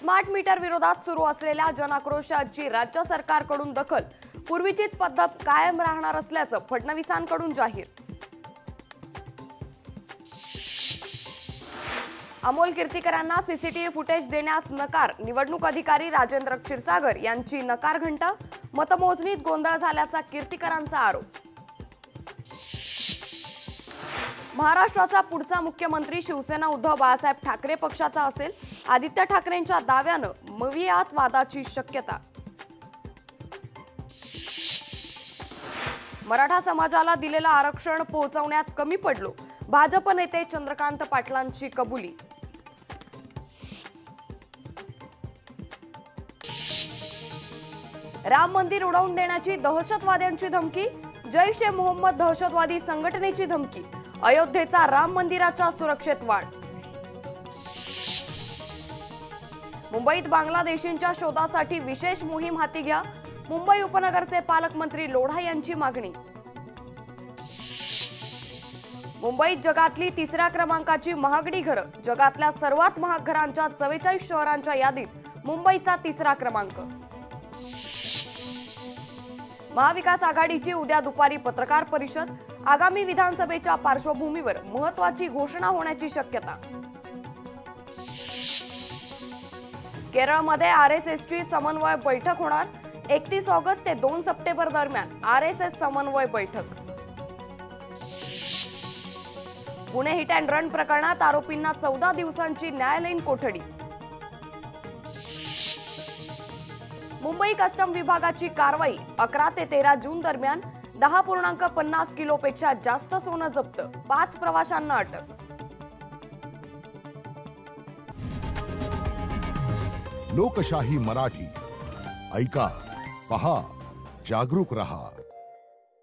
Smart meter विरोधात सुरू असलेल्या जनाक्रोशाची राज्य सरकारकडून दखल, पूर्वीचीच पद्धत कायम राहणार असल्याचं फडणवीसांकडून जाहीर। अमोल कीर्तीकरांना सीसीटीव्ही फुटेज देण्यास नकार, निवडणूक अधिकारी राजेंद्र क्षीरसागर यांची नकार घंटा, मतमोजणीत गोंधळ झाल्याचा कीर्तीकरांचा आरोप। महाराष्ट्राचा पुढचा मुख्यमंत्री शिवसेना उद्धव बाळासाहेब ठाकरे पक्षाचा असेल, आदित्य ठाकरेंच्या दाव्यानं मवियात वादाची शक्यता। मराठा समाजाला दिलेलं आरक्षण पोहोचवण्यात कमी पडलो, भाजप नेते चंद्रकांत पाटलांची कबुली। राम मंदिर उडवून देण्याची दहशतवाद्यांची धमकी, जैश ए मोहम्मद दहशतवादी संघटनेची धमकी, अयोध्येचा राम मंदिराच्या सुरक्षेत वाढ। मुंबईत बांगलादेशींच्या शोधासाठी विशेष मोहीम हाती घ्या, मुंबई उपनगरचे पालकमंत्री लोढा यांची मागणी। मुंबईत जगातली तिसऱ्या क्रमांकाची महागडी घरं, जगातल्या सर्वात महाग घरांच्या 44 शहरांच्या यादीत मुंबईचा तिसरा क्रमांक। महाविकास आघाडीची उद्या दुपारी पत्रकार परिषद, आगामी विधानसभेच्या पार्श्वभूमीवर महत्त्वाची घोषणा होण्याची शक्यता। केरळमध्ये आरएसएसची समन्वय बैठक होणार, 31 ऑगस्ट ते 2 सप्टेंबर दरम्यान आरएसएस समन्वय बैठक। पुणे हिट अँड रन प्रकरणात आरोपींना 14 दिवसांची न्यायालयीन कोठडी। मुंबई कस्टम विभागाची कारवाई, 11 ते 13 जून दरम्यान 10.50 किलोपेक्षा जास्त सोनं जप्त, 5 प्रवाशांना अटक। लोकशाही मराठी ऐका, पहा, जागरूक रहा।